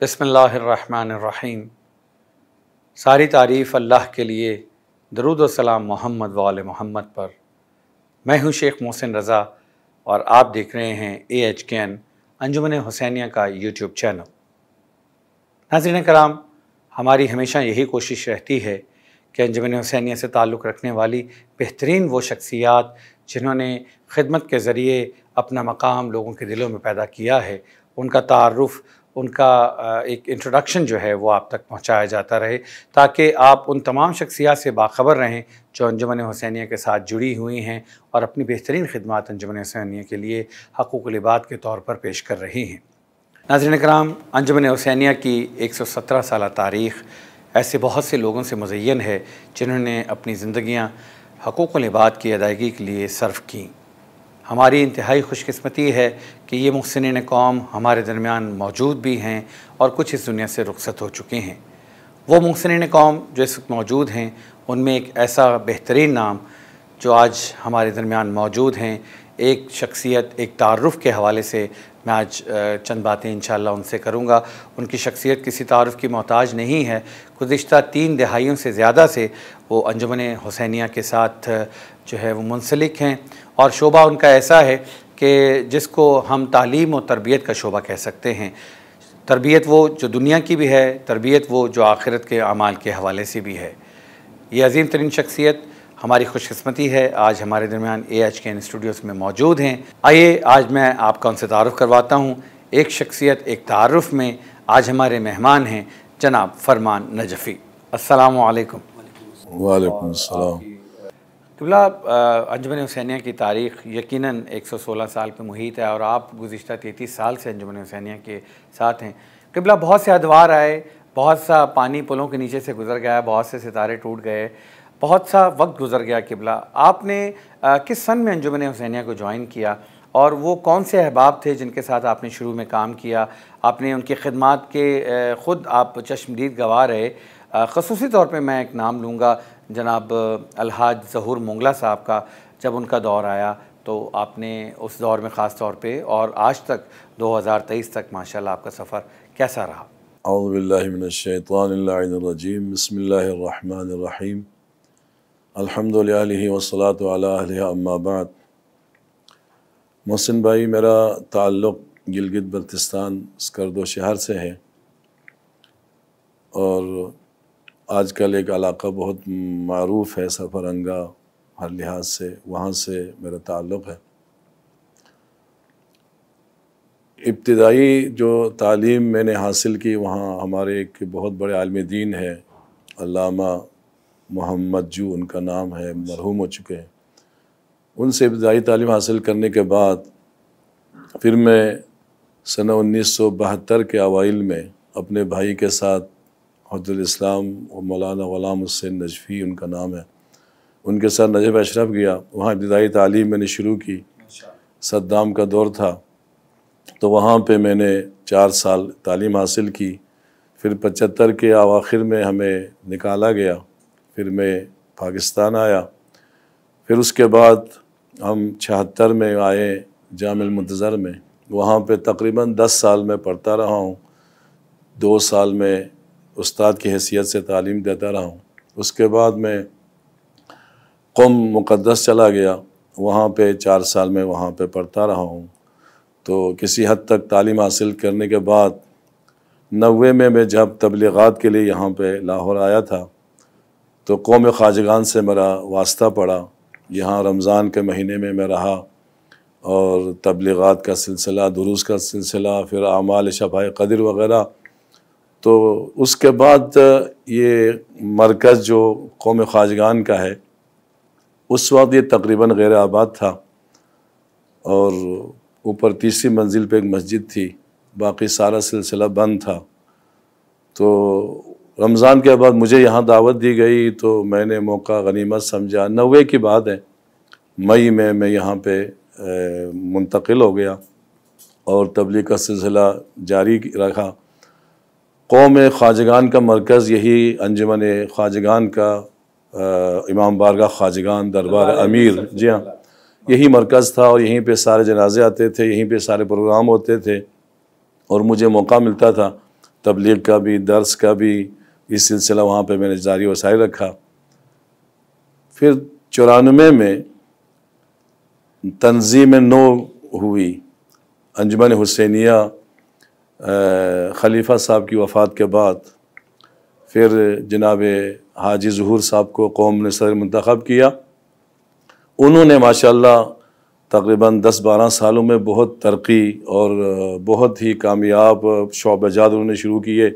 بسم اللہ الرحمن الرحیم۔ ساری تعریف اللہ کے لیے، درود و سلام محمد و آل محمد پر۔ میں ہوں شیخ محسن رضا اور آپ دیکھ رہے ہیں AHKN انجمن حسینیہ کا یوٹیوب چینل۔ ناظرین کرام، ہماری ہمیشہ یہی کوشش رہتی ہے کہ انجمن حسینیہ سے تعلق رکھنے والی بہترین وہ شخصیات جنہوں نے خدمت کے ذریعے اپنا مقام لوگوں کے دلوں میں پیدا کیا ہے، ان کا تعارف، ان کا ایک انٹروڈکشن جو ہے وہ آپ تک پہنچایا جاتا رہے، تاکہ آپ ان تمام شخصیات سے باخبر رہیں جو انجمن حسینیہ کے ساتھ جڑی ہوئی ہیں اور اپنی بہترین خدمات انجمن حسینیہ کے لیے حقوق العباد کے طور پر پیش کر رہی ہیں۔ ناظرین کرام، انجمن حسینیہ کی 117 سالہ تاریخ ایسے بہت سے لوگوں سے مزین ہے جنہوں نے اپنی زندگیاں حقوق العباد کی ادائیگی کے لیے صرف کیں۔ ہماری انتہائی خوش قسمتی ہے کہ یہ محسنین قوم ہمارے درمیان موجود بھی ہیں اور کچھ اس دنیا سے رخصت ہو چکے ہیں۔ وہ محسنین قوم جو اس وقت موجود ہیں، ان میں ایک ایسا بہترین نام جو آج ہمارے درمیان موجود ہیں، ایک شخصیت، ایک تعارف کے حوالے سے میں آج چند باتیں انشاءاللہ ان سے کروں گا۔ ان کی شخصیت کسی تعارف کی محتاج نہیں ہے۔ گزشتہ 3 دہائیوں سے زیادہ سے وہ انجمن حسینیہ کے ساتھ جو ہے وہ منسلک ہیں، اور شعبہ ان کا ایسا ہے کہ جس کو ہم تعلیم و تربیت کا شعبہ کہہ سکتے ہیں۔ تربیت وہ جو دنیا کی بھی ہے، تربیت وہ جو آخرت کے اعمال کے حوالے سے بھی ہے۔ یہ عظیم ترین شخصیت ہماری خوش قسمتی ہے، آج ہمارے درمیان AHKN اسٹوڈیوز میں موجود ہیں۔ آئیے آج میں آپ کا ان سے تعارف کرواتا ہوں۔ ایک شخصیت ایک تعارف میں آج ہمارے مہمان ہیں جناب فرمان نجفی۔ السلام علیکم۔ وعلیکم السلام۔ قبلہ، انجمن حسینیہ کی تاریخ یقیناً 116 سال پہ محیط ہے، اور آپ گزشتہ 33 سال سے انجمن حسینیہ کے ساتھ ہیں۔ قبلہ، بہت سے ادوار آئے، بہت سا پانی پلوں کے نیچے سے گزر گیا، بہت سے ستارے ٹوٹ گئے، بہت سا وقت گزر گیا۔ قبلہ، آپ نے کس سن میں انجمن حسینیہ کو جوائن کیا، اور وہ کون سے احباب تھے جن کے ساتھ آپ نے شروع میں کام کیا؟ آپ نے ان کی خدمات کے خود آپ چشمدید گواہ رہے۔ خصوصی طور پہ میں ایک نام لوں گا جناب الحاج ظہور مونگلہ صاحب کا۔ جب ان کا دور آیا تو آپ نے اس دور میں خاص طور پہ اور آج تک 2023 تک ماشاءاللہ آپ کا سفر کیسا رہا؟ اعوذ باللہ من الشیطان اللعین الرجیم، بسم اللہ الرحمن الرحیم، الحمد للہ والصلاة علی اہلہ، اما بعد۔ محسن بھائی، میرا تعلق گلگت بلتستان اسکردو شہر سے ہے، اور آج کل ایک علاقہ بہت معروف ہے سرفرنگا ہر لحاظ سے، وہاں سے میرا تعلق ہے۔ ابتدائی جو تعلیم میں نے حاصل کی، وہاں ہمارے ایک بہت بڑے عالم دین ہے علامہ محمد جو ان کا نام ہے، مرحوم ہو چکے ہیں۔ ان سے ابتدائی تعلیم حاصل کرنے کے بعد پھر میں سنہ 1972 کے اوائل میں اپنے بھائی کے ساتھ، حجۃ الاسلام مولانا غلام حسین نجفی ان کا نام ہے، ان کے ساتھ نجف اشرف گیا۔ وہاں ابتدائی تعلیم میں نے شروع کی۔ صدام کا دور تھا تو وہاں پہ میں نے 4 سال تعلیم حاصل کی۔ پھر 75 کے اواخر میں ہمیں نکالا گیا، پھر میں پاکستان آیا۔ پھر اس کے بعد ہم 76 میں آئے جامع المنتظر میں، وہاں پہ تقریباً 10 سال میں پڑھتا رہا ہوں۔ 2 سال میں استاد کی حیثیت سے تعلیم دیتا رہا ہوں۔ اس کے بعد میں قم مقدس چلا گیا، وہاں پہ 4 سال میں وہاں پہ پڑھتا رہا ہوں۔ تو کسی حد تک تعلیم حاصل کرنے کے بعد 90 میں جب تبلیغات کے لیے یہاں پہ لاہور آیا تھا تو قوم خواجگان سے میرا واسطہ پڑا۔ یہاں رمضان کے مہینے میں میں رہا، اور تبلیغات کا سلسلہ، دروس کا سلسلہ، پھر اعمال شفاء قدر وغیرہ۔ تو اس کے بعد یہ مرکز جو قوم خواجگان کا ہے، اس وقت یہ تقریباً غیر آباد تھا، اور اوپر 3ری منزل پہ ایک مسجد تھی، باقی سارا سلسلہ بند تھا۔ تو رمضان کے بعد مجھے یہاں دعوت دی گئی تو میں نے موقع غنیمت سمجھا۔ 90 کی بات ہے، مئی میں یہاں پہ منتقل ہو گیا اور تبلیغ کا سلسلہ جاری رکھا۔ قوم خواجگان کا مرکز یہی انجمن خواجگان کا امام بارگاہ خواجگان دربار امیر، جی ہاں، یہی مرکز تھا، اور یہیں پہ سارے جنازے آتے تھے، یہیں پہ سارے پروگرام ہوتے تھے، اور مجھے موقع ملتا تھا تبلیغ کا بھی، درس کا بھی اس سلسلہ وہاں پہ میں نے جاری و ساری رکھا۔ پھر 94 میں تنظیم نو ہوئی، انجمن حسینیہ خلیفہ صاحب کی وفات کے بعد۔ پھر جناب حاجی ظہور صاحب کو قوم نے صدر منتخب کیا۔ انہوں نے ماشاءاللہ تقریباً 10-12 سالوں میں بہت ترقی اور بہت ہی کامیاب شعبہ جات انہوں نے شروع کیے،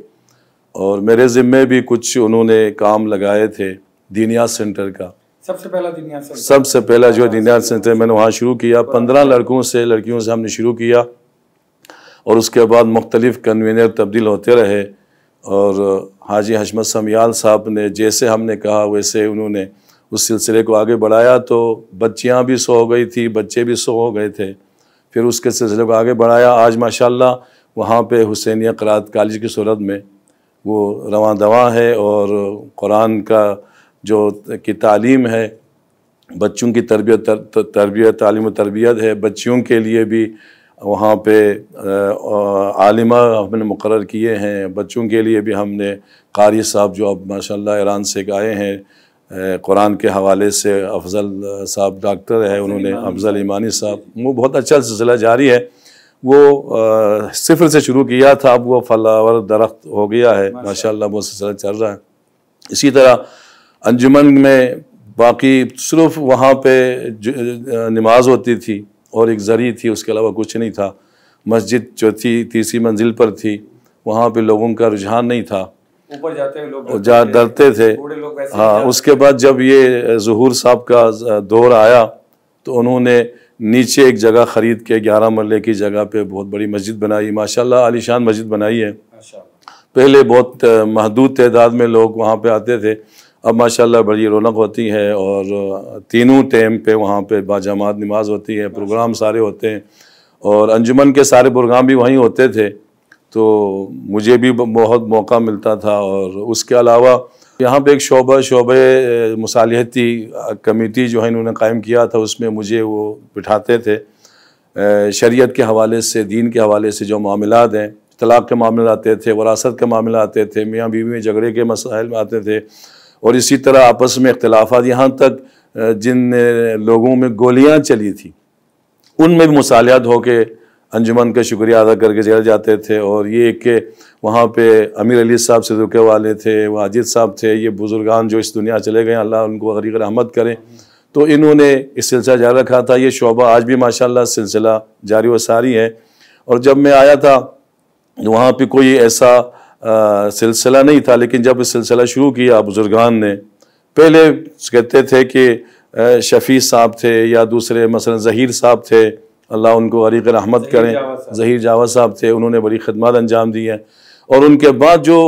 اور میرے ذمے بھی کچھ انہوں نے کام لگائے تھے۔ دینیات سینٹر کا سب سے پہلا دینیات سینٹر، سب سے پہلا جو دینیات سینٹر میں نے وہاں شروع کیا، 15 لڑکیوں سے ہم نے شروع کیا، اور اس کے بعد مختلف کنوینر تبدیل ہوتے رہے، اور حاجی حشمت سمیال صاحب نے جیسے ہم نے کہا ویسے انہوں نے اس سلسلے کو آگے بڑھایا۔ تو بچیاں بھی 100 ہو گئی تھی، بچے بھی 100 ہو گئے تھے۔ پھر اس کے سلسلے کو آگے بڑھایا۔ آج ماشاءاللہ وہاں پہ حسینیہ قرأت کالج کی صورت میں وہ رواں دواں ہے، اور قرآن کا جو کی تعلیم ہے، بچوں کی تربیت تعلیم و تربیت ہے، بچیوں کے لیے بھی وہاں پہ عالمہ ہم نے مقرر کیے ہیں۔ بچوں کے لیے بھی ہم نے قاری صاحب جو اب ماشاءاللہ ایران سے آئے ہیں قرآن کے حوالے سے، افضل صاحب ڈاکٹر ہے، انہوں نے افضل ایمانی صاحب، وہ بہت اچھا سلسلہ جاری ہے۔ وہ 0 سے شروع کیا تھا، اب وہ فلاور درخت ہو گیا ہے ماشاءاللہ، وہ سلسلہ چل رہا ہے۔ اسی طرح انجمن میں باقی صرف وہاں پہ نماز ہوتی تھی اور ایک زری تھی، اس کے علاوہ کچھ نہیں تھا۔ مسجد جو تھی 3ری منزل پر تھی، وہاں پہ لوگوں کا رجحان نہیں تھا، اوپر جاتے ہوئے لوگ ڈرتے تھے۔ ہاں، اس کے بعد جب یہ ظہور صاحب کا دور آیا تو انہوں نے نیچے ایک جگہ خرید کے 11 مرلے کی جگہ پہ بہت بڑی مسجد بنائی، ماشاءاللہ عالی شان مسجد بنائی ہے۔ پہلے بہت محدود تعداد میں لوگ وہاں پہ آتے تھے، اب ماشاءاللہ بڑی رونق ہوتی ہے، اور تینوں ٹائم پہ وہاں پہ باجماعت نماز ہوتی ہے، پروگرام سارے ہوتے ہیں، اور انجمن کے سارے پروگرام بھی وہیں ہوتے تھے، تو مجھے بھی بہت موقع ملتا تھا۔ اور اس کے علاوہ یہاں پہ ایک شعبہ مصالحتی کمیٹی جو ہے انہوں نے قائم کیا تھا، اس میں مجھے وہ بٹھاتے تھے۔ شریعت کے حوالے سے، دین کے حوالے سے جو معاملات ہیں، طلاق کے معاملات آتے تھے، وراثت کے معاملات آتے تھے، میاں بیوی میں جھگڑے کے مسائل آتے تھے، اور اسی طرح آپس میں اختلافات، یہاں تک جن لوگوں میں گولیاں چلی تھی ان میں بھی مصالحت ہو کے انجمن کا شکریہ ادا کر کے چلے جاتے تھے۔ اور یہ کہ وہاں پہ امیر علی صاحب صدقے والے تھے، واجد صاحب تھے، یہ بزرگان جو اس دنیا چلے گئے، اللہ ان کو غریق رحمت کرے، تو انہوں نے اس سلسلہ جاری رکھا تھا۔ یہ شعبہ آج بھی ماشاءاللہ سلسلہ جاری و ساری ہے۔ اور جب میں آیا تھا وہاں پہ کوئی ایسا سلسلہ نہیں تھا، لیکن جب اس سلسلہ شروع کیا بزرگان نے، پہلے کہتے تھے کہ شفیع صاحب تھے یا دوسرے مثلا ظہیر صاحب تھے، اللہ ان کو غریق رحمت کریں، ظہیر جاوید صاحب تھے، انہوں نے بڑی خدمات انجام دی ہیں۔ اور ان کے بعد جو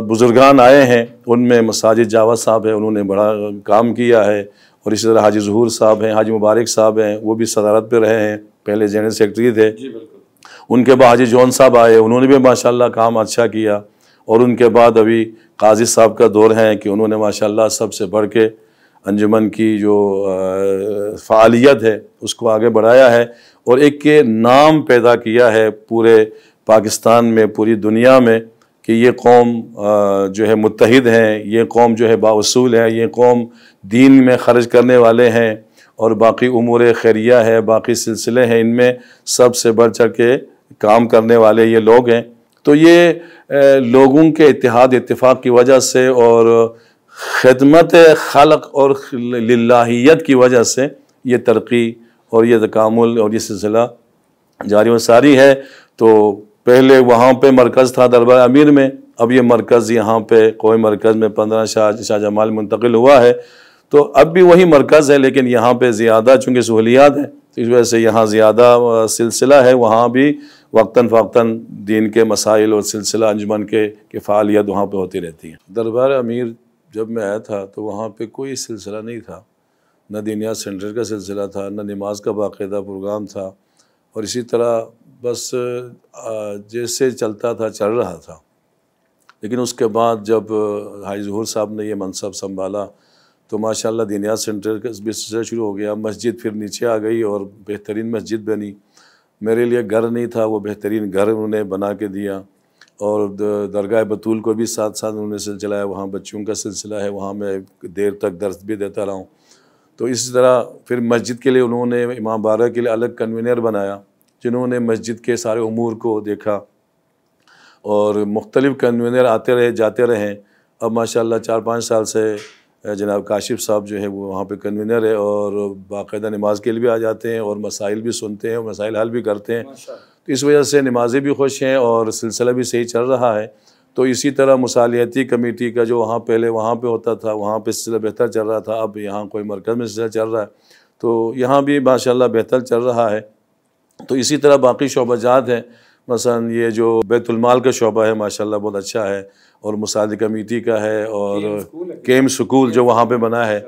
بزرگان آئے ہیں ان میں مساجد جاوید صاحب ہیں، انہوں نے بڑا کام کیا ہے، اور اسی طرح حاجی ظہور صاحب ہیں، حاجی مبارک صاحب ہیں، وہ بھی صدارت پہ رہے ہیں، پہلے جنرل سیکرٹری تھے۔ ان کے بعد حاجی جون صاحب آئے، انہوں نے بھی ماشاءاللہ کام اچھا کیا، اور ان کے بعد ابھی قاضی صاحب کا دور ہے کہ انہوں نے ماشاءاللہ سب سے بڑھ کے انجمن کی جو فعالیت ہے اس کو آگے بڑھایا ہے، اور ایک کے نام پیدا کیا ہے پورے پاکستان میں، پوری دنیا میں، کہ یہ قوم جو ہے متحد ہیں، یہ قوم جو ہے بااصول ہے، یہ قوم دین میں خرچ کرنے والے ہیں، اور باقی امور خیریہ ہے، باقی سلسلے ہیں، ان میں سب سے بڑھ چڑھ کے کام کرنے والے یہ لوگ ہیں۔ تو یہ لوگوں کے اتحاد اتفاق کی وجہ سے اور خدمت خلق اور للہیت کی وجہ سے یہ ترقی اور یہ تکامل اور یہ سلسلہ جاری و ساری ہے۔ تو پہلے وہاں پہ مرکز تھا دربار امیر میں، اب یہ مرکز یہاں پہ قومی مرکز میں 15 شاہ جمال منتقل ہوا ہے، تو اب بھی وہی مرکز ہے، لیکن یہاں پہ زیادہ چونکہ سہولیات ہیں تو اس وجہ سے یہاں زیادہ سلسلہ ہے، وہاں بھی وقتاً فوقتاً دین کے مسائل اور سلسلہ انجمن کے فعالیت وہاں پہ ہوتی رہتی ہے۔ دربار امیر جب میں آیا تھا تو وہاں پہ کوئی سلسلہ نہیں تھا، نہ دینیات سینٹر کا سلسلہ تھا، نہ نماز کا باقاعدہ پروگرام تھا، اور اسی طرح بس جیسے چلتا تھا چل رہا تھا۔ لیکن اس کے بعد جب حاجی ظہور صاحب نے یہ منصب سنبھالا تو ماشاءاللہ دینیات سینٹر کا سلسلہ شروع ہو گیا، مسجد پھر نیچے آ گئی اور بہترین مسجد بنی۔ میرے لیے گھر نہیں تھا، وہ بہترین گھر انہوں نے بنا کے دیا، اور درگاہ بطول کو بھی ساتھ ساتھ انہوں نے سلسلہ ہے، وہاں بچوں کا سلسلہ ہے، وہاں میں دیر تک درس بھی دیتا رہا ہوں۔ تو اسی طرح پھر مسجد کے لیے انہوں نے امام بارہ کے لیے الگ کنوینر بنایا، جنہوں نے مسجد کے سارے امور کو دیکھا، اور مختلف کنوینر آتے رہے جاتے رہے۔ اب ماشاءاللہ 4-5 سال سے جناب کاشف صاحب جو ہے وہ وہاں پہ کنوینر ہے، اور باقاعدہ نماز کے لیے بھی آ جاتے ہیں اور مسائل بھی سنتے ہیں اور مسائل حل بھی کرتے ہیں۔ تو اس وجہ سے نمازیں بھی خوش ہیں اور سلسلہ بھی صحیح چل رہا ہے۔ تو اسی طرح مصالحتی کمیٹی کا جو پہلے وہاں پہ ہوتا تھا، وہاں پہ سلسلہ بہتر چل رہا تھا، اب یہاں کوئی مرکز میں سلسلہ چل رہا ہے، تو یہاں بھی ماشاءاللہ بہتر چل رہا ہے۔ تو اسی طرح باقی شعبہ جات ہیں، مثلا یہ جو بیت المال کا شعبہ ہے ماشاءاللہ بہت اچھا ہے، اور مصالحتی کمیٹی کا ہے، اور کیم سکول جو وہاں پہ بنا ہے،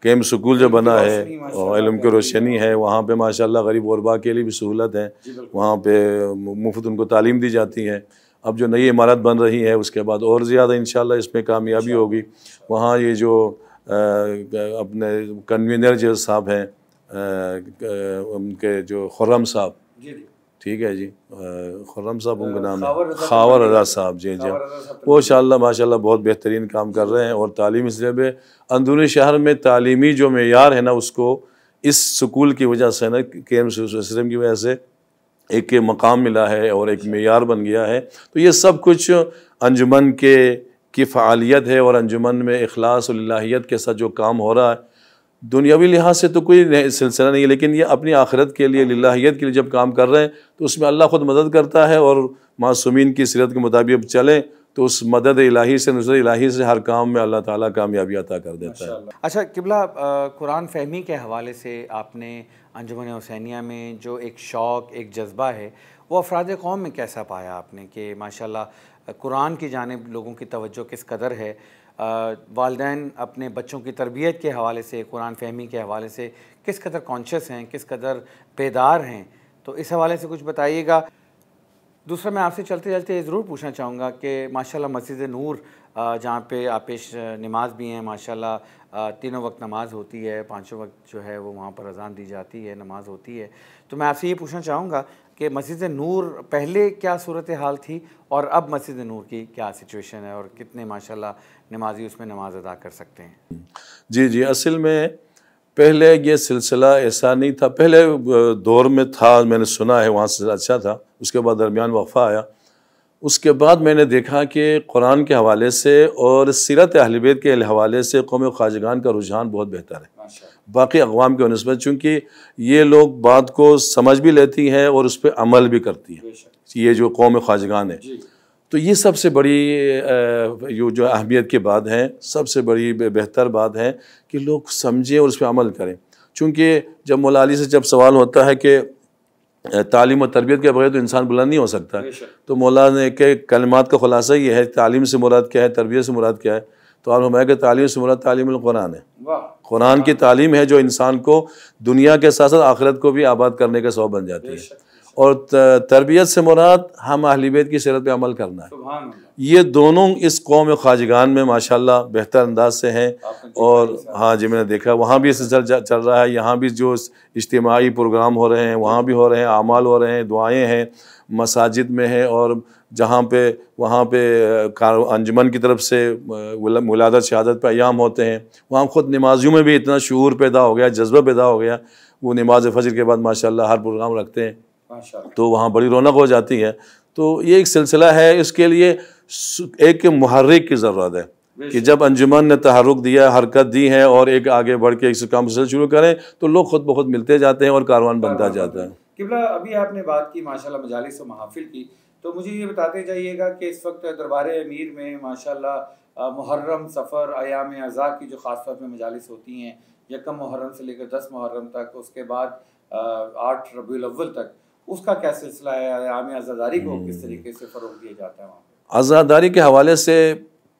کیم سکول جو بنا ہے اور علم کی روشنی ہے، وہاں پہ ماشاءاللہ غریب غربا کے لیے بھی سہولت ہے، وہاں پہ مفت ان کو تعلیم دی جاتی ہے۔ اب جو نئی عمارت بن رہی ہے اس کے بعد اور زیادہ انشاءاللہ اس میں کامیابی ہوگی۔ وہاں یہ جو اپنے کنوینر جو صاحب ہیں ان کے جو خرم صاحب، ٹھیک ہے جی، خرم صاحب ان کا نام ہے، خاور رضا صاحب، جی جی، وہ انشاءاللہ ماشاءاللہ بہت بہترین کام کر رہے ہیں، اور تعلیمی سلسلے اندرونی شہر میں تعلیمی جو معیار ہے نا، اس کو اس سکول کی وجہ سے نا، کیم سسٹم کی وجہ سے ایک مقام ملا ہے اور ایک معیار بن گیا ہے۔ تو یہ سب کچھ انجمن کی فعالیت ہے، اور انجمن میں اخلاص اور الہیت کے ساتھ جو کام ہو رہا ہے، دنیاوی لحاظ سے تو کوئی سلسلہ نہیں ہے، لیکن یہ اپنی آخرت کے لیے، للہیت کے لیے جب کام کر رہے ہیں تو اس میں اللہ خود مدد کرتا ہے، اور معصومین کی سیرت کے مطابق چلیں تو اس مدد الہی سے، نصرت الہی سے ہر کام میں اللہ تعالیٰ کامیابی عطا کر دیتا ہے۔ اچھا قبلہ، قرآن فہمی کے حوالے سے آپ نے انجمن حسینیہ میں جو ایک شوق، ایک جذبہ ہے، وہ افراد قوم میں کیسا پایا آپ نے کہ ماشاءاللہ قرآن کی جانب لوگوں کی توجہ کس قدر ہے؟ والدین اپنے بچوں کی تربیت کے حوالے سے، قرآن فہمی کے حوالے سے کس قدر کانشیس ہیں، کس قدر بیدار ہیں؟ تو اس حوالے سے کچھ بتائیے گا۔ دوسرا میں آپ سے چلتے چلتے یہ ضرور پوچھنا چاہوں گا کہ ماشاءاللہ مسجد نور جہاں پہ آپیش نماز بھی ہیں، ماشاءاللہ تینوں وقت نماز ہوتی ہے، پانچوں وقت جو ہے وہ وہاں پر اذان دی جاتی ہے، نماز ہوتی ہے، تو میں آپ سے یہ پوچھنا چاہوں گا کہ مسجد نور پہلے کیا صورتحال تھی اور اب مسجد نور کی کیا سچویشن ہے، اور کتنے ماشاءاللہ نمازی اس میں نماز ادا کر سکتے ہیں؟ جی جی، اصل میں پہلے یہ سلسلہ ایسا نہیں تھا، پہلے دور میں تھا، میں نے سنا ہے وہاں سے اچھا تھا، اس کے بعد درمیان وقفہ آیا۔ اس کے بعد میں نے دیکھا کہ قرآن کے حوالے سے اور سیرت اہل بیت کے حوالے سے قوم خواجگان کا رجحان بہت بہتر ہے باقی اقوام کے نسبت، چونکہ یہ لوگ بات کو سمجھ بھی لیتی ہیں اور اس پہ عمل بھی کرتی ہیں، یہ جو قوم خواجگان ہے۔ تو یہ سب سے بڑی جو اہمیت کی بات ہے، سب سے بڑی بہتر بات ہے کہ لوگ سمجھیں اور اس پہ عمل کریں، چونکہ جب مولا علی سے جب سوال ہوتا ہے کہ تعلیم و تربیت کے بغیر تو انسان بلند نہیں ہو سکتا، تو مولا نے کہ کلمات کا خلاصہ یہ ہے، تعلیم سے مراد کیا ہے، تربیت سے مراد کیا ہے؟ تو آپ ہمیں کہ تعلیم سے مراد تعلیم القرآن ہے، قرآن کی تعلیم ہے جو انسان کو دنیا کے ساتھ ساتھ آخرت کو بھی آباد کرنے کا سبب بن جاتی ہے، اور تربیت سے مراد ہم اہل بیت کی سیرت پہ عمل کرنا ہے۔ یہ دونوں اس قوم خواجگان میں ماشاءاللہ بہتر انداز سے ہیں، اور ہاں جی میں نے دیکھا وہاں بھی سلسلہ چل رہا ہے، یہاں بھی جو اجتماعی پروگرام ہو رہے ہیں وہاں بھی ہو رہے ہیں، اعمال ہو رہے ہیں، دعائیں ہیں، مساجد میں ہیں، اور جہاں پہ وہاں پہ انجمن کی طرف سے ولادت شہادت پہ ایام ہوتے ہیں، وہاں خود نمازیوں میں بھی اتنا شعور پیدا ہو گیا، جذبہ پیدا ہو گیا، وہ نماز فجر کے بعد ماشاءاللہ ہر پروگرام رکھتے ہیں، تو وہاں بڑی رونق ہو جاتی ہے۔ تو یہ ایک سلسلہ ہے، اس کے لیے ایک محرک کی ضرورت ہے کہ جب انجمن نے تحرک دیا، حرکت دی ہے، اور ایک آگے بڑھ کے اس کام سے شروع کریں تو لوگ خود بخود ملتے جاتے ہیں اور کاروان بنتا جاتا ہے۔ قبلہ ابھی آپ نے بات کی ماشاءاللہ مجالس و محافل کی، تو مجھے یہ بتاتے جائیے گا کہ اس وقت دربار امیر میں ماشاءاللہ محرم، سفر، ایام عزا کی جو خاص طور پہ مجالس ہوتی ہیں، یکم محرم سے لے کر 10 محرم تک، اس کے بعد 8 ربیع الاول تک، اس کا کیا سلسلہ ہے؟ ایام عزاداری کو کس طریقے سے فروغ دیا جاتا ہے وہاں پہ؟ عزاداری کے حوالے سے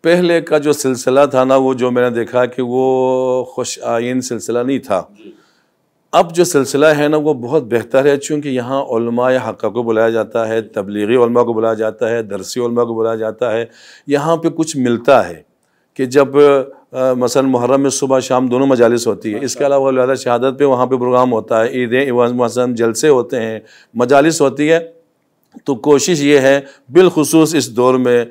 پہلے کا جو سلسلہ تھا نا، وہ جو میں نے دیکھا کہ وہ خوش آئین سلسلہ نہیں تھا۔ اب جو سلسلہ ہے نا وہ بہت بہتر ہے، چونکہ یہاں علماء حق کو بلایا جاتا ہے، تبلیغی علماء کو بلایا جاتا ہے، درسی علماء کو بلایا جاتا ہے، یہاں پہ کچھ ملتا ہے کہ جب مثلا محرم میں صبح شام دونوں مجالس ہوتی ہے، اس کے علاوہ ولادت شہادت پہ وہاں پہ پروگرام ہوتا ہے، عیدیں مثلا جلسے ہوتے ہیں، مجالس ہوتی ہے، تو کوشش یہ ہے بالخصوص اس دور میں،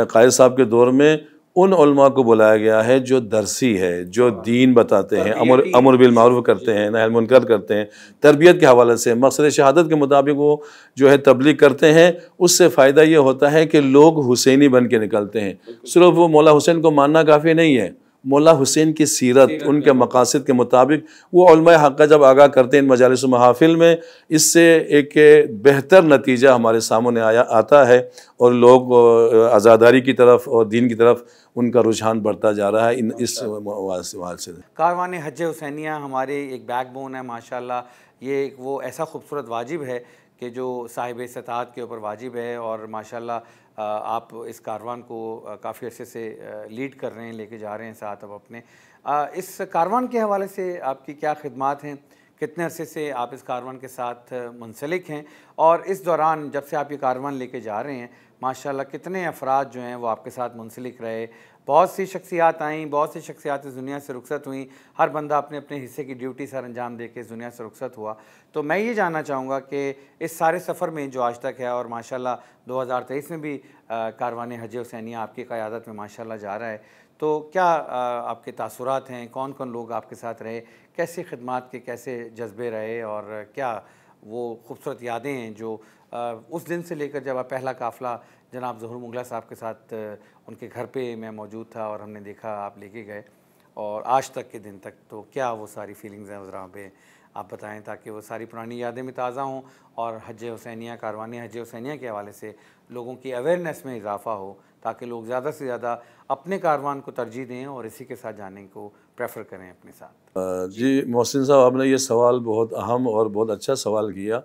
قائد صاحب کے دور میں، ان علماء کو بلایا گیا ہے جو درسی ہے، جو دین بتاتے ہیں، امر بالمعروف کرتے ہیں، نہی عن المنکر کرتے ہیں، تربیت کے حوالے سے مقصد شہادت کے مطابق وہ جو ہے تبلیغ کرتے ہیں۔ اس سے فائدہ یہ ہوتا ہے کہ لوگ حسینی بن کے نکلتے ہیں۔ صرف وہ مولا حسین کو ماننا کافی نہیں ہے، مولا حسین کی سیرت، ان کے مقاصد کے مطابق وہ علماء حق کا جب آگاہ کرتے ہیں ان مجالس و محافل میں، اس سے ایک بہتر نتیجہ ہمارے سامنے آتا ہے، اور لوگ عزاداری کی طرف اور دین کی طرف ان کا رجحان بڑھتا جا رہا ہے اس حوالے سے۔ کاروان حج حسینیہ ہمارے ایک بیک بون ہے ماشاءاللہ۔ یہ وہ ایسا خوبصورت واجب ہے کہ جو صاحب استطاعت کے اوپر واجب ہے، اور ماشاءاللہ آپ اس کاروان کو کافی عرصے سے لیڈ کر رہے ہیں، لے کے جا رہے ہیں ساتھ اب اپنے۔ اس کاروان کے حوالے سے آپ کی کیا خدمات ہیں؟ کتنے عرصے سے آپ اس کاروان کے ساتھ منسلک ہیں؟ اور اس دوران جب سے آپ یہ کاروان لے کے جا رہے ہیں ماشاءاللہ کتنے افراد جو ہیں وہ آپ کے ساتھ منسلک رہے؟ بہت سی شخصیات آئیں، بہت سی شخصیات اس دنیا سے رخصت ہوئیں، ہر بندہ اپنے اپنے حصے کی ڈیوٹی سر انجام دے کے اس دنیا سے رخصت ہوا۔ تو میں یہ جاننا چاہوں گا کہ اس سارے سفر میں جو آج تک ہے، اور ماشاءاللہ 2023 میں بھی کاروان حج حسینیہ آپ کی قیادت میں ماشاءاللہ جا رہا ہے، تو کیا آپ کے تاثرات ہیں؟ کون کون لوگ آپ کے ساتھ رہے؟ کیسی خدمات کے کیسے جذبے رہے؟ اور کیا وہ خوبصورت یادیں ہیں جو اس دن سے لے کر جب آپ پہلا قافلہ جناب ظہور مغلا صاحب کے ساتھ ان کے گھر پہ میں موجود تھا اور ہم نے دیکھا آپ لے کے گئے، اور آج تک کے دن تک، تو کیا وہ ساری فیلنگز ہیں ذرا پہ آپ بتائیں تاکہ وہ ساری پرانی یادیں بھی تازہ ہوں، اور حج حسینیہ، کاروان حج حسینیہ کے حوالے سے لوگوں کی اویئرنیس میں اضافہ ہو، تاکہ لوگ زیادہ سے زیادہ اپنے کاروان کو ترجیح دیں اور اسی کے ساتھ جانے کو پریفر کریں اپنے ساتھ۔ جی محسن صاحب، آپ نے یہ سوال بہت اہم اور بہت اچھا سوال کیا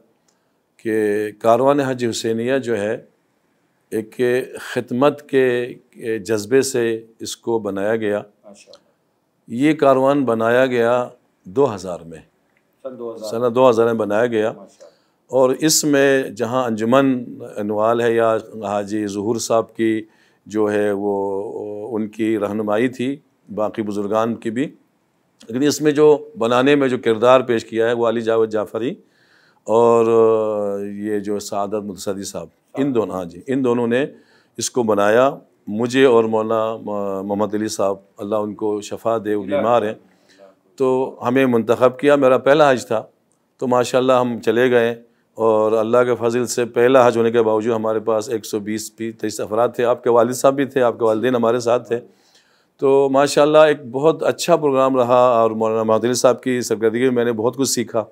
کہ کاروان حج حسینیہ جو ہے ایک خدمت کے جذبے سے اس کو بنایا گیا۔ یہ کاروان بنایا گیا 2000 میں، سنہ 2000 میں بنایا گیا، اور اس میں جہاں انجمن انوال ہے یا حاجی ظہور صاحب کی جو ہے وہ ان کی رہنمائی تھی، باقی بزرگان کی بھی، لیکن اس میں جو بنانے میں جو کردار پیش کیا ہے وہ علی جاوید جعفری اور یہ جو سعادت متصدی صاحب، ان دونوں نے اس کو بنایا۔ مجھے اور مولانا محمد علی صاحب، اللہ ان کو شفا دے، وہ بیمار ہیں، تو ہمیں منتخب کیا۔ میرا پہلا حج تھا، تو ماشاءاللہ ہم چلے گئے، اور اللہ کے فضل سے پہلا حج ہونے کے باوجود ہمارے پاس 120-130 افراد تھے۔ آپ کے والد صاحب بھی تھے، آپ کے والدین ہمارے ساتھ تھے، تو ماشاءاللہ ایک بہت اچھا پروگرام رہا، اور مولانا محمد علی صاحب کی سرگردگی میں میں نے بہت کچھ سیکھا،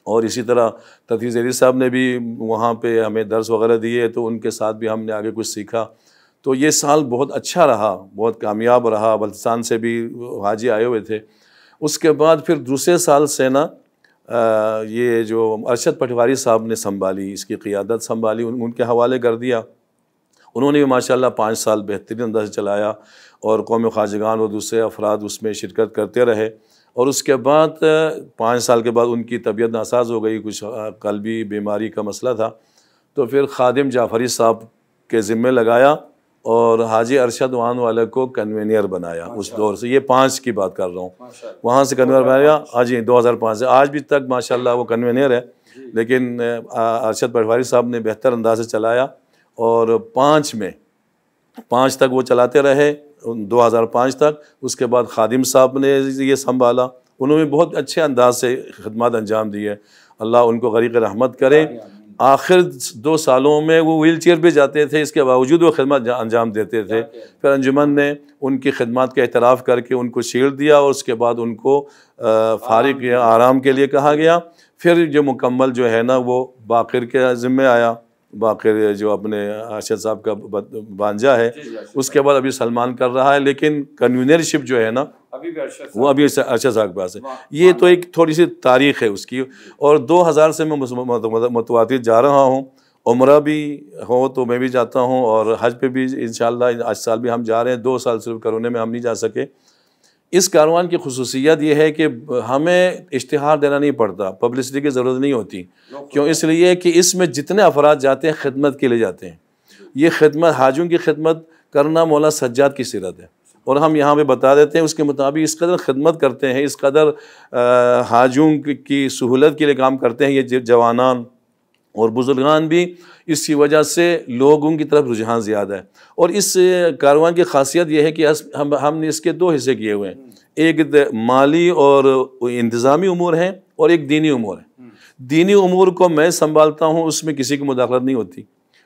اور اسی طرح تدفیز علی صاحب نے بھی وہاں پہ ہمیں درس وغیرہ دیے، تو ان کے ساتھ بھی ہم نے آگے کچھ سیکھا۔ تو یہ سال بہت اچھا رہا، بہت کامیاب رہا، بلتستان سے بھی حاجی آئے ہوئے تھے۔ اس کے بعد پھر دوسرے سال سے نا یہ جو ارشد پٹواری صاحب نے سنبھالی، اس کی قیادت سنبھالی، ان کے حوالے کر دیا۔ انہوں نے بھی ماشاءاللہ 5 سال بہترین انداز سے چلایا، اور قوم خواجگان اور دوسرے افراد اس میں شرکت کرتے رہے، اور اس کے بعد 5 سال کے بعد ان کی طبیعت ناساز ہو گئی، کچھ قلبی بیماری کا مسئلہ تھا، تو پھر خادم جعفری صاحب کے ذمے لگایا، اور حاجی ارشد وان والے کو کنوینئر بنایا اس دور سے۔ یہ 5 کی بات کر رہا ہوں، وہاں سے کنوینئر بنایا، جی 2005 سے آج بھی تک ماشاءاللہ وہ کنوینئر ہے، لیکن ارشد پٹواری صاحب نے بہتر انداز سے چلایا، اور 5 تک وہ چلاتے رہے، 2005 تک۔ اس کے بعد خادم صاحب نے یہ سنبھالا، انہوں نے بہت اچھے انداز سے خدمات انجام دی ہے، اللہ ان کو غریق رحمت کرے۔ آخر 2 سالوں میں وہ ویل چیئر پہ جاتے تھے، اس کے باوجود وہ خدمات انجام دیتے تھے۔ پھر انجمن نے ان کی خدمات کا اعتراف کر کے ان کو شیلڈ دیا، اور اس کے بعد ان کو فارغ یا آرام کے لیے کہا گیا۔ پھر جو مکمل جو ہے نا وہ باقر کے ذمے آیا، باقر جو اپنے ارشد صاحب کا بانجا ہے، اس کے بعد ابھی سلمان کر رہا ہے، لیکن کنوینرشپ جو ہے نا وہ ابھی ارشد صاحب کے پاس ہے۔ یہ تو ایک تھوڑی سی تاریخ ہے اس کی۔ اور 2000 سے میں متواتر جا رہا ہوں، عمرہ بھی ہو تو میں بھی جاتا ہوں، اور حج پہ بھی انشاءاللہ اس سال بھی ہم جا رہے ہیں۔ 2 سال صرف کرونے میں ہم نہیں جا سکے۔ اس کاروان کی خصوصیت یہ ہے کہ ہمیں اشتہار دینا نہیں پڑتا، پبلسٹی کی ضرورت نہیں ہوتی۔ کیوں؟ اس لیے کہ اس میں جتنے افراد جاتے ہیں خدمت کے لیے جاتے ہیں۔ یہ خدمت، حاجیوں کی خدمت کرنا مولا سجاد کی سیرت ہے، اور ہم یہاں پہ بتا دیتے ہیں اس کے مطابق اس قدر خدمت کرتے ہیں، اس قدر حاجیوں کی سہولت کے لیے کام کرتے ہیں یہ جوانان اور بزرگان بھی اس کی وجہ سے لوگوں کی طرف رجحان زیادہ ہے۔ اور اس کاروان کی خاصیت یہ ہے کہ ہم نے اس کے دو حصے کیے ہوئے ہیں، ایک مالی اور انتظامی امور ہیں اور ایک دینی امور ہے۔ دینی امور کو میں سنبھالتا ہوں، اس میں کسی کی مداخلت نہیں ہوتی،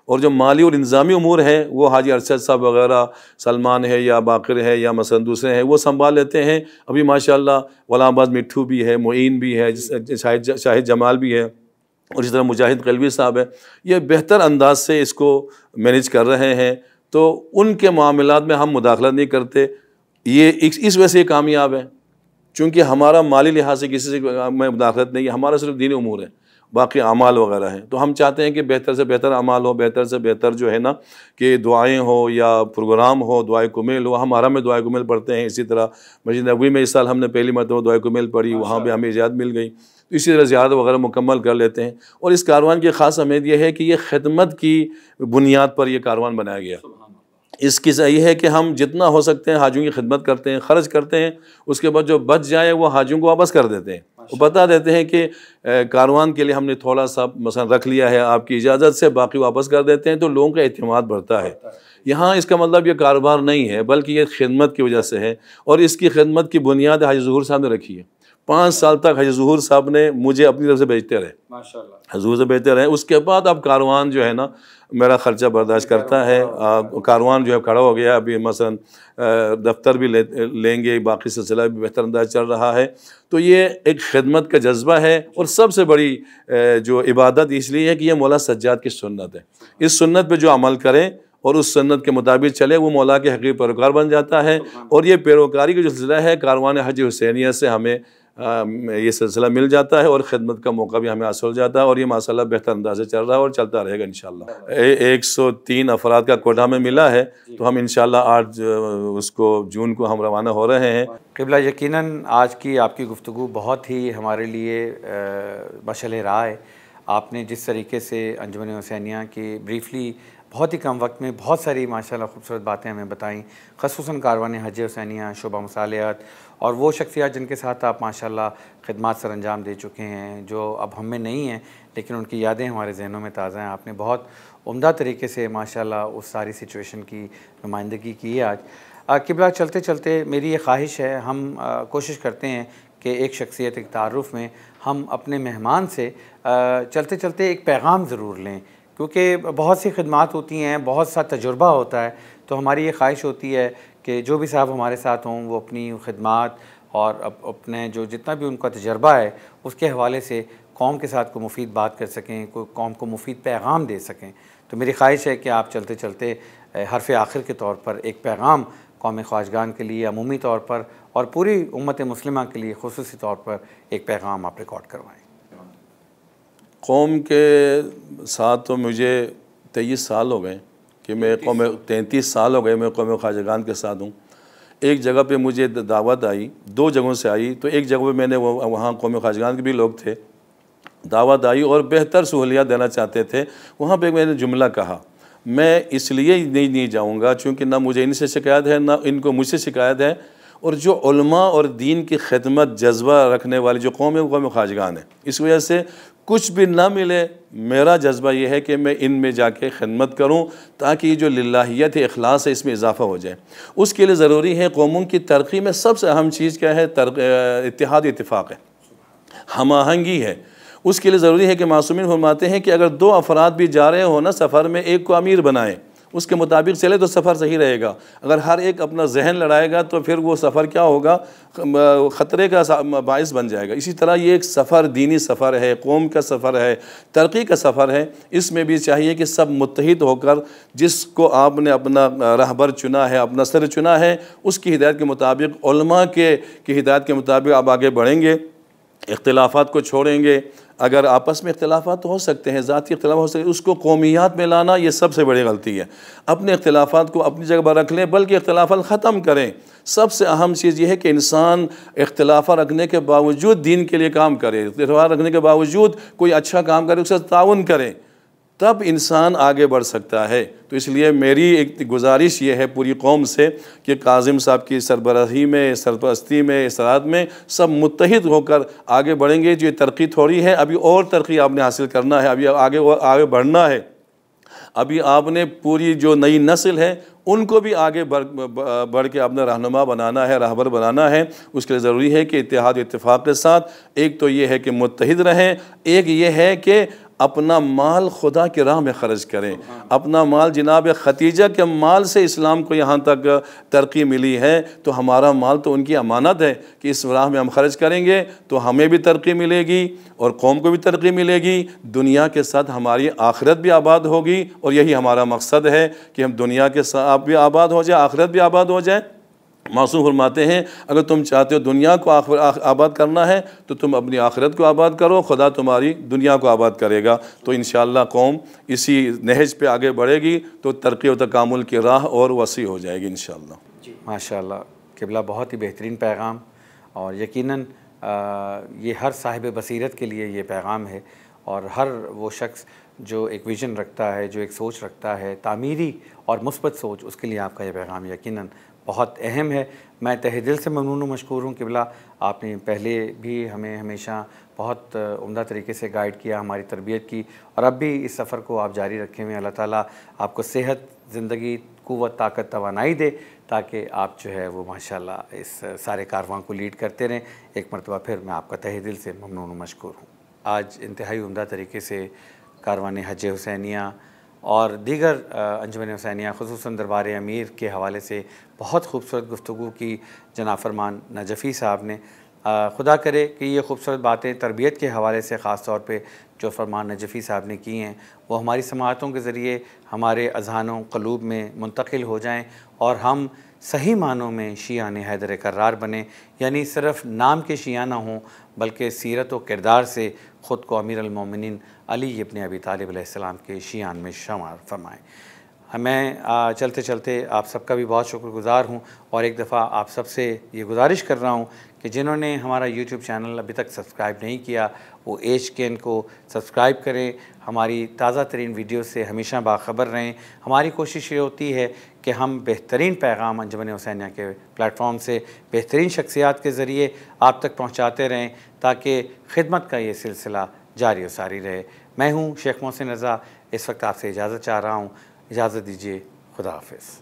اور جو مالی اور انتظامی امور ہیں وہ حاجی ارشد صاحب وغیرہ، سلمان ہے یا باقر ہے یا مثلا دوسرے ہیں، وہ سنبھال لیتے ہیں۔ ابھی ماشاءاللہ غلام آباد مٹھو بھی ہے، معین بھی ہے، شاہد جمال بھی ہے، اور اس طرح مجاہد قلوی صاحب ہے، یہ بہتر انداز سے اس کو مینیج کر رہے ہیں۔ تو ان کے معاملات میں ہم مداخلت نہیں کرتے، یہ اس وجہ سے یہ کامیاب ہے، چونکہ ہمارا مالی لحاظ سے کسی سے میں مداخلت نہیں ہے، ہمارا صرف دینی امور ہے، باقی اعمال وغیرہ ہیں۔ تو ہم چاہتے ہیں کہ بہتر سے بہتر اعمال ہو، بہتر سے بہتر جو ہے نا کہ دعائیں ہو یا پروگرام ہو، دعائے کمیل ہو۔ ہم حرم میں دعائے کمیل پڑھتے ہیں، اسی طرح مسجد نبوی میں اس سال ہم نے پہلی مرتبہ دعائے کمیل پڑھی، وہاں بھی ہمیں اجازت مل گئی، تو اسی طرح زیارت وغیرہ مکمل کر لیتے ہیں۔ اور اس کاروان کی خاص اہمیت یہ ہے کہ یہ خدمت کی بنیاد پر یہ کاروان بنایا گیا۔ اس کی یہ ہے کہ ہم جتنا ہو سکتے ہیں حاجیوں کی خدمت کرتے ہیں، خرچ کرتے ہیں، اس کے بعد جو بچ جائے وہ حاجیوں کو واپس کر دیتے ہیں، وہ بتا دیتے ہیں کہ کاروان کے لیے ہم نے تھوڑا سا مثلا رکھ لیا ہے، آپ کی اجازت سے، باقی واپس کر دیتے ہیں، تو لوگوں کا اعتماد بڑھتا ہے۔ یہاں اس کا مطلب یہ کاروبار نہیں ہے، بلکہ یہ خدمت کی وجہ سے ہے، اور اس کی خدمت کی بنیاد حاجی ظہور صاحب نے رکھی ہے۔ 5 سال تک حاجی ظہور صاحب نے مجھے اپنی طرف سے بھیجتے رہے، حضور سے بھیجتے رہے۔ اس کے بعد اب کاروان جو ہے نا میرا خرچہ برداشت کرتا ہے، کاروان جو ہے کھڑا ہو گیا، ابھی مثلا دفتر بھی لیں گے، باقی سلسلہ بھی بہتر انداز چل رہا ہے۔ تو یہ ایک خدمت کا جذبہ ہے، اور سب سے بڑی جو عبادت اس لیے ہے کہ یہ مولا سجاد کی سنت ہے۔ اس سنت پہ جو عمل کرے اور اس سنت کے مطابق چلے، وہ مولا کے حقیقی پیروکار بن جاتا ہے۔ اور یہ پیروکاری کا جو سلسلہ ہے کاروان حج حسینیہ سے ہمیں یہ سلسلہ مل جاتا ہے، اور خدمت کا موقع بھی ہمیں حاصل ہو جاتا ہے، اور یہ ماشاءاللہ بہتر انداز سے چل رہا ہے اور چلتا رہے گا انشاءاللہ۔ 103 افراد کا کوٹا میں ملا ہے، تو ہم انشاءاللہ 8 جون کو ہم روانہ ہو رہے ہیں۔ قبلہ یقیناً آج کی آپ کی گفتگو بہت ہی ہمارے لیے مشعل راہ ہے۔ آپ نے جس طریقے سے انجمن حسینیہ کی بریفلی بہت ہی کم وقت میں بہت ساری ماشاءاللہ خوبصورت باتیں ہمیں بتائیں، خصوصاً کاروان حج حسینیہ، شعبہ مصالحت، اور وہ شخصیات جن کے ساتھ آپ ماشاءاللہ خدمات سر انجام دے چکے ہیں، جو اب ہم میں نہیں ہیں لیکن ان کی یادیں ہمارے ذہنوں میں تازہ ہیں۔ آپ نے بہت عمدہ طریقے سے ماشاءاللہ اس ساری سچویشن کی نمائندگی کی ہے آج۔ قبلہ چلتے چلتے میری یہ خواہش ہے، ہم کوشش کرتے ہیں کہ ایک شخصیت ایک تعارف میں ہم اپنے مہمان سے چلتے چلتے ایک پیغام ضرور لیں، کیونکہ بہت سی خدمات ہوتی ہیں، بہت سا تجربہ ہوتا ہے، تو ہماری یہ خواہش ہوتی ہے کہ جو بھی صاحب ہمارے ساتھ ہوں وہ اپنی خدمات اور اپنے جو جتنا بھی ان کا تجربہ ہے اس کے حوالے سے قوم کے ساتھ کوئی مفید بات کر سکیں، کوئی قوم کو مفید پیغام دے سکیں۔ تو میری خواہش ہے کہ آپ چلتے چلتے حرف آخر کے طور پر ایک پیغام قوم خواجگان کے لیے عمومی طور پر اور پوری امت مسلمہ کے لیے خصوصی طور پر ایک پیغام آپ ریکارڈ کروائیں۔ قوم کے ساتھ تو مجھے 23 سال ہو گئے کہ میں 33 سال ہو گئے میں قوم خواجگان کے ساتھ ہوں۔ ایک جگہ پہ مجھے دعوت آئی، 2 جگہوں سے آئی، تو ایک جگہ پہ میں نے وہاں قوم خواجگان کے بھی لوگ تھے، دعوت آئی اور بہتر سہولیات دینا چاہتے تھے۔ وہاں پہ میں نے جملہ کہا، میں اس لیے نہیں جاؤں گا چونکہ نہ مجھے ان سے شکایت ہے، نہ ان کو مجھ سے شکایت ہے، اور جو علماء اور دین کی خدمت جذبہ رکھنے والی جو قوم ہے وہ قوم خواجگان ہے۔ اس وجہ سے کچھ بھی نہ ملے، میرا جذبہ یہ ہے کہ میں ان میں جا کے خدمت کروں تاکہ یہ جو للہیت اخلاص ہے اس میں اضافہ ہو جائے۔ اس کے لیے ضروری ہے قوموں کی ترقی میں سب سے اہم چیز کیا ہے؟ اتحاد اتفاق ہے، ہم آہنگی ہے۔ اس کے لیے ضروری ہے کہ معصومین فرماتے ہیں کہ اگر 2 افراد بھی جا رہے ہو نا سفر میں، ایک کو امیر بنائیں، اس کے مطابق چلے تو سفر صحیح رہے گا۔ اگر ہر ایک اپنا ذہن لڑائے گا تو پھر وہ سفر کیا ہوگا؟ خطرے کا باعث بن جائے گا۔ اسی طرح یہ ایک سفر دینی سفر ہے، قوم کا سفر ہے، ترقی کا سفر ہے۔ اس میں بھی چاہیے کہ سب متحد ہو کر جس کو آپ نے اپنا رہبر چنا ہے، اپنا سر چنا ہے، اس کی ہدایت کے مطابق، علماء کی ہدایت کے مطابق آپ آگے بڑھیں گے، اختلافات کو چھوڑیں گے۔ اگر آپس میں اختلافات تو ہو سکتے ہیں، ذاتی اختلاف ہو سکتے ہیں، اس کو قومیات میں لانا یہ سب سے بڑی غلطی ہے۔ اپنے اختلافات کو اپنی جگہ پر رکھ لیں، بلکہ اختلافات ختم کریں۔ سب سے اہم چیز یہ ہے کہ انسان اختلافات رکھنے کے باوجود دین کے لیے کام کرے، اختلافات رکھنے کے باوجود کوئی اچھا کام کرے، اس سے تعاون کرے، تب انسان آگے بڑھ سکتا ہے۔ تو اس لیے میری ایک گزارش یہ ہے پوری قوم سے کہ کاظم صاحب کی سربراہی میں، سرپرستی میں، اصلاحات میں سب متحد ہو کر آگے بڑھیں گے۔ جو یہ ترقی تھوڑی ہے، ابھی اور ترقی آپ نے حاصل کرنا ہے، ابھی آگے بڑھنا ہے۔ ابھی آپ نے پوری جو نئی نسل ہے ان کو بھی آگے بڑھ کے اپنا رہنما بنانا ہے، راہبر بنانا ہے۔ اس کے لیے ضروری ہے کہ اتحاد و اتفاق کے ساتھ ایک تو یہ ہے کہ متحد رہیں، ایک یہ ہے کہ اپنا مال خدا کی راہ میں خرچ کریں۔ اپنا مال جناب ختیجہ کے مال سے اسلام کو یہاں تک ترقی ملی ہے، تو ہمارا مال تو ان کی امانت ہے کہ اس راہ میں ہم خرچ کریں گے تو ہمیں بھی ترقی ملے گی اور قوم کو بھی ترقی ملے گی، دنیا کے ساتھ ہماری آخرت بھی آباد ہوگی۔ اور یہی ہمارا مقصد ہے کہ ہم دنیا کے ساتھ بھی آباد ہو جائے، آخرت بھی آباد ہو جائے۔ معصوم فرماتے ہیں اگر تم چاہتے ہو دنیا کو آباد کرنا ہے تو تم اپنی آخرت کو آباد کرو، خدا تمہاری دنیا کو آباد کرے گا۔ تو انشاءاللہ قوم اسی نہج پہ آگے بڑھے گی تو ترقی و تکامل کی راہ اور وسیع ہو جائے گی انشاءاللہ۔ جی ماشاءاللہ قبلہ، بہت ہی بہترین پیغام، اور یقیناً یہ ہر صاحب بصیرت کے لیے یہ پیغام ہے، اور ہر وہ شخص جو ایک ویژن رکھتا ہے، جو ایک سوچ رکھتا ہے تعمیری اور مثبت سوچ، اس کے لیے آپ کا یہ پیغام یقیناً بہت اہم ہے۔ میں تہہ دل سے ممنون و مشکور ہوں قبلہ، آپ نے پہلے بھی ہمیں ہمیشہ بہت عمدہ طریقے سے گائیڈ کیا، ہماری تربیت کی، اور اب بھی اس سفر کو آپ جاری رکھے ہوئے۔ اللہ تعالیٰ آپ کو صحت، زندگی، قوت، طاقت، توانائی دے تاکہ آپ جو ہے وہ ماشاءاللہ اس سارے کارواں کو لیڈ کرتے رہیں۔ ایک مرتبہ پھر میں آپ کا تہہ دل سے ممنون و مشکور ہوں۔ آج انتہائی عمدہ طریقے سے کاروان حج حسینیہ اور دیگر انجمن حسینیہ، خصوصاً دربار امیر کے حوالے سے بہت خوبصورت گفتگو کی جناب فرمان نجفی صاحب نے۔ خدا کرے کہ یہ خوبصورت باتیں تربیت کے حوالے سے خاص طور پہ جو فرمان نجفی صاحب نے کی ہیں وہ ہماری سماعتوں کے ذریعے ہمارے اذہانوں قلوب میں منتقل ہو جائیں، اور ہم صحیح معنوں میں شیعان حیدر کرار بنیں، یعنی صرف نام کے شیعہ نہ ہوں بلکہ سیرت و کردار سے خود کو امیر المومنین علی ابن ابی طالب علیہ السلام کے شیعان میں شمار فرمائیں۔ میں چلتے چلتے آپ سب کا بھی بہت شکر گزار ہوں، اور ایک دفعہ آپ سب سے یہ گزارش کر رہا ہوں کہ جنہوں نے ہمارا یوٹیوب چینل ابھی تک سبسکرائب نہیں کیا وہ HKN کو سبسکرائب کریں، ہماری تازہ ترین ویڈیو سے ہمیشہ باخبر رہیں۔ ہماری کوشش یہ ہوتی ہے کہ ہم بہترین پیغام انجمن حسینیہ کے پلیٹ فارم سے بہترین شخصیات کے ذریعے آپ تک پہنچاتے رہیں تاکہ خدمت کا یہ سلسلہ جاری و ساری رہے۔ میں ہوں شیخ محسن رضا، اس وقت آپ سے اجازت چاہ رہا ہوں، اجازت دیجیے، خدا حافظ۔